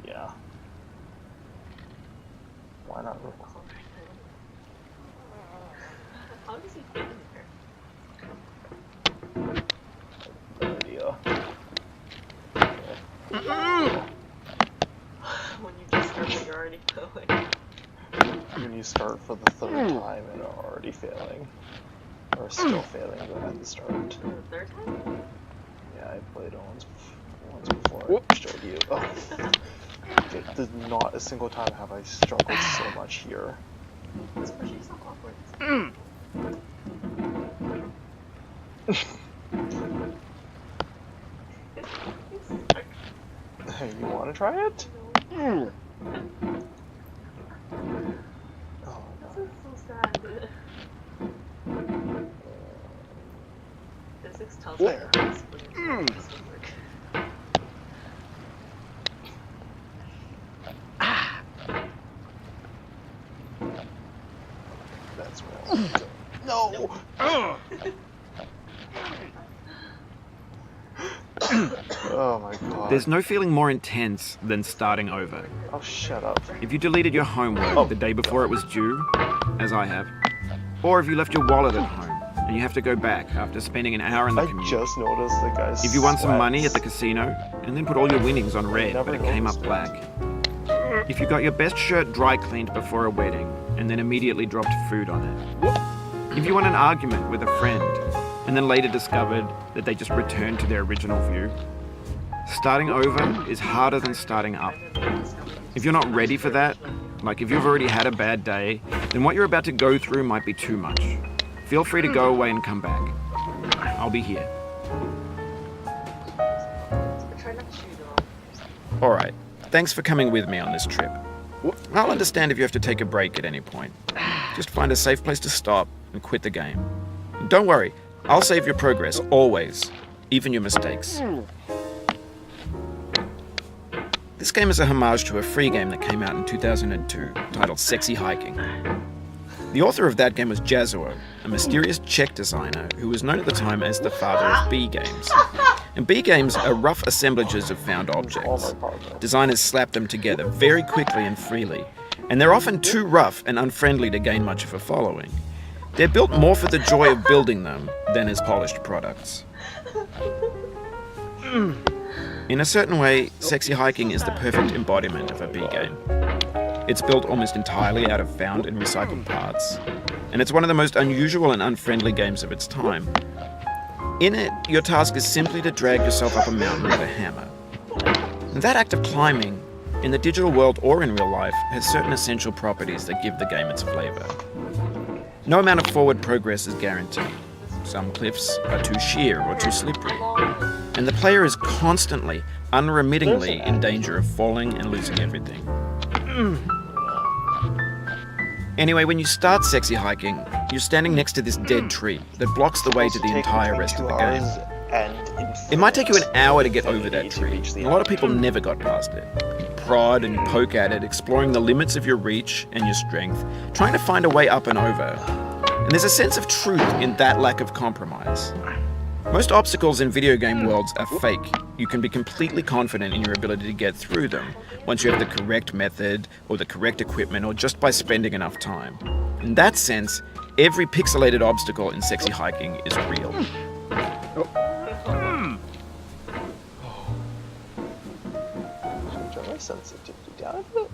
Yeah. Why not? How does he fit in No idea. when you just start, but you're already going? When you start for the third time and are already failing. Or still failing at the start. The third time? Yeah, I played it once before I showed you. Oh. There's not a single time have I struggled so much here. Let's push yourself awkward. Hey, you want to try it? No. Oh, This is so sad. Physics tells me There. this would work. That's wrong. No! Oh my god. There's no feeling more intense than starting over. Oh, shut up. If you deleted your homework the day before it was due, as I have, or if you left your wallet at home and you have to go back after spending an hour in the I commute. just noticed the guy's If you won some sweats. money at the casino and then put all your winnings on red but it came up black. If you got your best shirt dry cleaned before a wedding and then immediately dropped food on it. If you won an argument with a friend and then later discovered that they just returned to their original view. Starting over is harder than starting up. If you're not ready for that, like if you've already had a bad day, then what you're about to go through might be too much. Feel free to go away and come back. I'll be here. Try not to shoot though. Alright, thanks for coming with me on this trip. I'll understand if you have to take a break at any point. Just find a safe place to stop and quit the game. And don't worry, I'll save your progress, always. Even your mistakes. This game is a homage to a free game that came out in 2002, titled Sexy Hiking. The author of that game was Jazuo, a mysterious Czech designer who was known at the time as the father of B games. And B games are rough assemblages of found objects. Designers slap them together very quickly and freely, and they're often too rough and unfriendly to gain much of a following. They're built more for the joy of building them than as polished products. In a certain way, Sexy Hiking is the perfect embodiment of a B game. It's built almost entirely out of found and recycled parts, and it's one of the most unusual and unfriendly games of its time. In it, your task is simply to drag yourself up a mountain with a hammer. And that act of climbing, in the digital world or in real life, has certain essential properties that give the game its flavor. No amount of forward progress is guaranteed. Some cliffs are too sheer or too slippery, and the player is constantly, unremittingly in danger of falling and losing everything. Anyway, when you start Sexy Hiking, you're standing next to this dead tree that blocks the way to the entire rest of the game. It might take you an hour to get over that tree, and a lot of people never got past it. You prod and you poke at it, exploring the limits of your reach and your strength, trying to find a way up and over. And there's a sense of truth in that lack of compromise. Most obstacles in video game worlds are fake. You can be completely confident in your ability to get through them once you have the correct method or the correct equipment or just by spending enough time. In that sense, every pixelated obstacle in Sexy Hiking is real. Turn my sensitivity down a bit.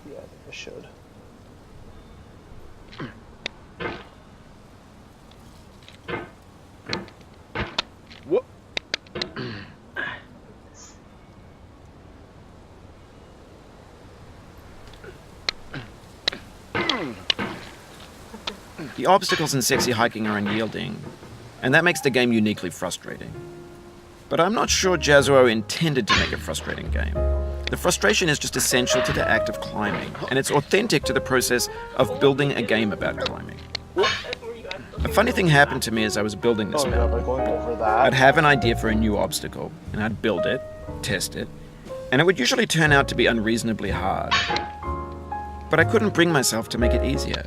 Yeah, I think I should. What? The obstacles in Sexy Hiking are unyielding, and that makes the game uniquely frustrating. But I'm not sure Jazuo intended to make a frustrating game. The frustration is just essential to the act of climbing, and it's authentic to the process of building a game about climbing. A funny thing happened to me as I was building this map. By going over that. I'd have an idea for a new obstacle, and I'd build it, test it, and it would usually turn out to be unreasonably hard. But I couldn't bring myself to make it easier.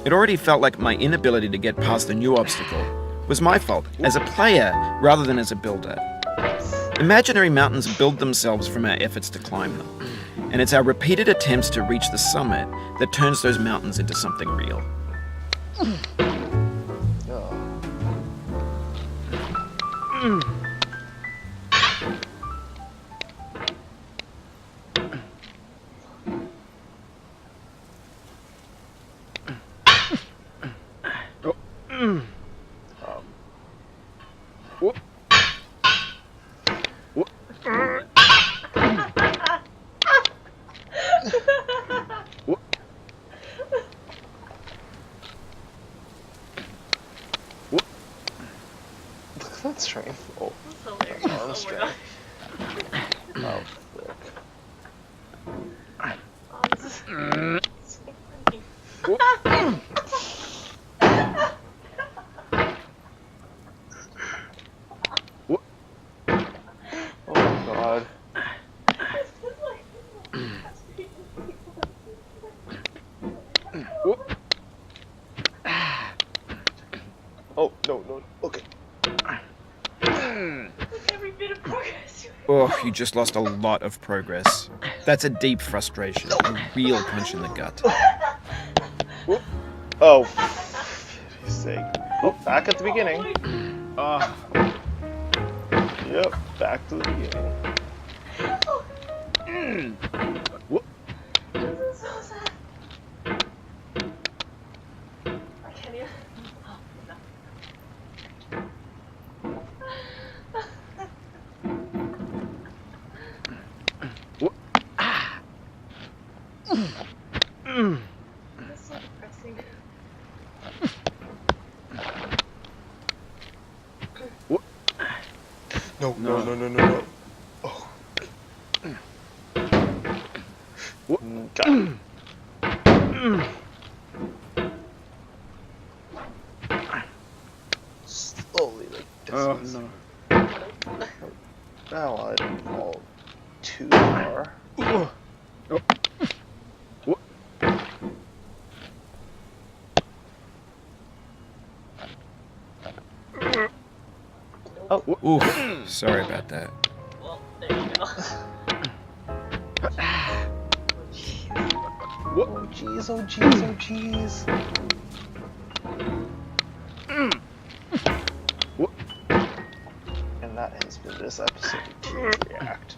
It already felt like my inability to get past the new obstacle was my fault as a player rather than as a builder. Imaginary mountains build themselves from our efforts to climb them, and it's our repeated attempts to reach the summit that turns those mountains into something real. That's strange. Oh, That's hilarious. arm Oh my strength. god. Oh, frick. Oh, this is so funny. Oh my god. Oh, no. Okay. Every bit of progress you Oh, you just lost a lot of progress. That's a deep frustration, a real punch in the gut. Oh, for pity's sake. Oh, back at the beginning. Yep, back to the beginning. This is so sad. I can't even. Oh, no. That's so depressing. No. Oh. Got it. Slowly, like this. Oh, is- no. Now I don't fall too far. Oh, Oof, sorry about that. Well, there you go. oh jeez. And that has been this episode of Teens React.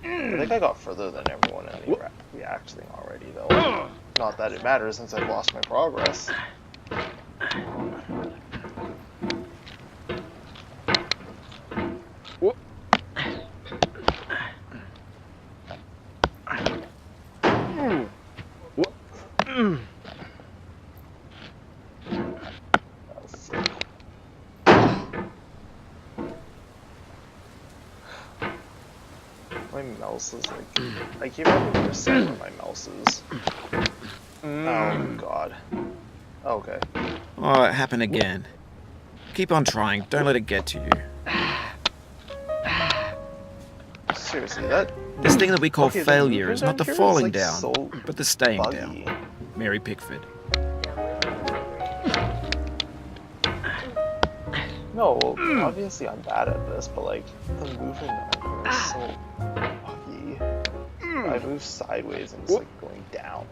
I think I got further than everyone in the React thing already, though. Not that it matters since I've lost my progress. My mouse is like, I keep having to reset where my mouse is. Oh god. Okay. Oh, it happened again. Keep on trying, don't let it get to you. Seriously, that This thing that we call Okay, the failure is not movement the on here is, falling like, down, so but the staying buggy. down. Mary Pickford. No, obviously I'm bad at this, but like the movement on here is so buggy. I move sideways and it's like going down.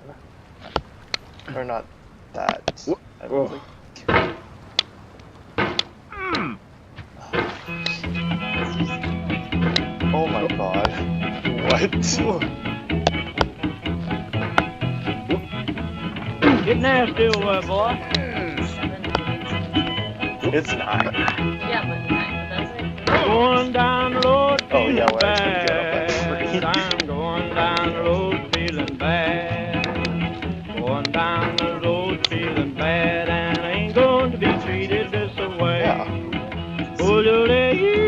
Or not that. I move like. Oh my god. What? Get nasty, old boy. It's 9. Yeah, but that's it. Going down the road Oh yeah, feeling well, I expect to get up bad. at 3. I'm going down the road feeling bad. Going down the road feeling bad, and I ain't going to be treated this way. Yeah. Oh, You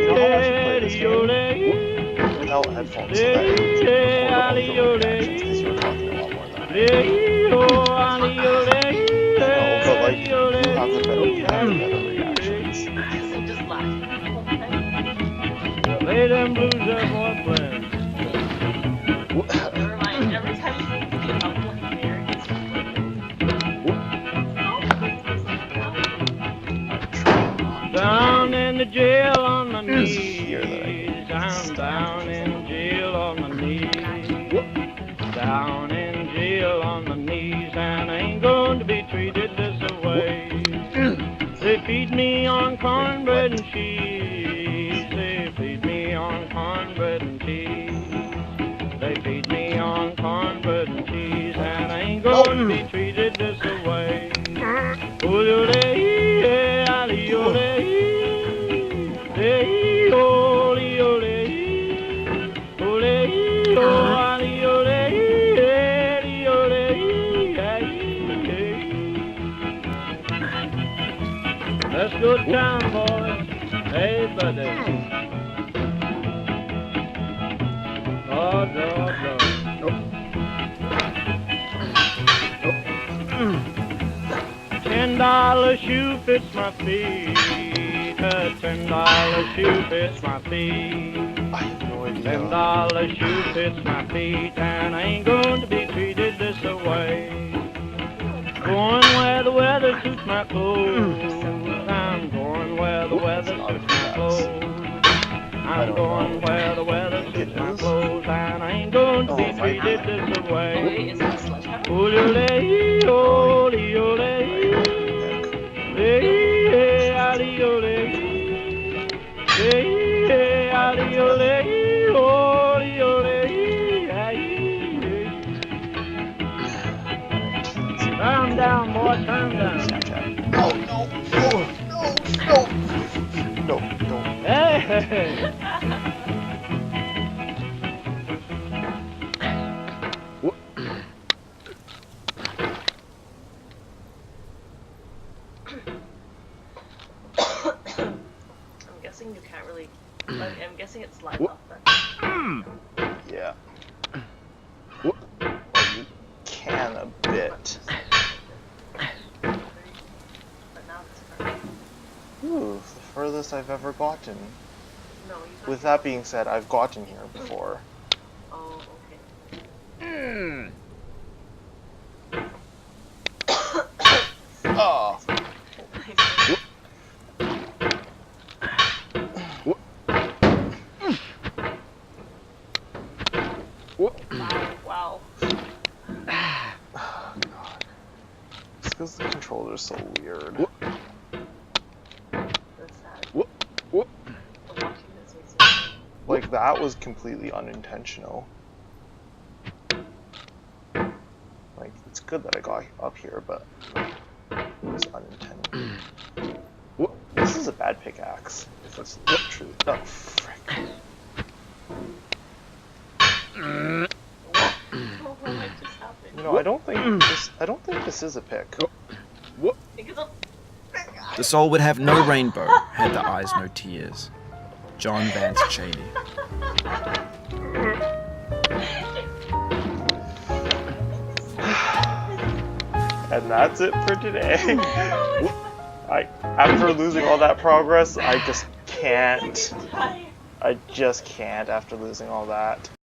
know how much you play this game without headphones so that you can record all your reactions because you were talking a lot more than I am. No, but like, you have the better reactions. So just laugh. Lay them blues up, boyfriend. Never mind. Every time you get up one there, it's to jail on my It's here that I knees. can I'm down in jail on my knees. Down in jail on my knees, and I ain't going to be treated this way. They feed me on cornbread and cheese. They feed me on cornbread and cheese. They feed me on cornbread and cheese, and I ain't going to be treated this way. Let's go to town, boys. Hey, buddy. Oh, no. $10 shoe fits my feet. A $10 shoe fits my feet. I have no idea. $10 shoe fits my feet, and I ain't going to be treated this way. Going where the weather suits my clothes. I'm going where the weather suits my clothes. I'm going where the weather suits my clothes, and I ain't going to be treated this way. Wait, is that a sledgehammer? Turn down, boy, turn down. Snapchat. No. Hey! I'm guessing you can't really. I'm guessing it slides off then. Yeah. Well, you can a bit. But now it's further. Ooh, the furthest I've ever gotten. No, you got With that being said, I've gotten here before. Oh, okay. Oh. Wow. Oh, God. It's because the controller's so weird. That's sad. Whoop. I'm watching this makes me Like, that was completely unintentional. Like, it's good that I got up here, but it was unintended. This is a bad pickaxe, if it's true. Oh, frick. what just happened? You know, I don't think this is a pick. Because of... The soul would have no rainbow, had the eyes no tears. John Vance Cheney. And that's it for today. After losing all that progress, I just can't. I just can't after losing all that.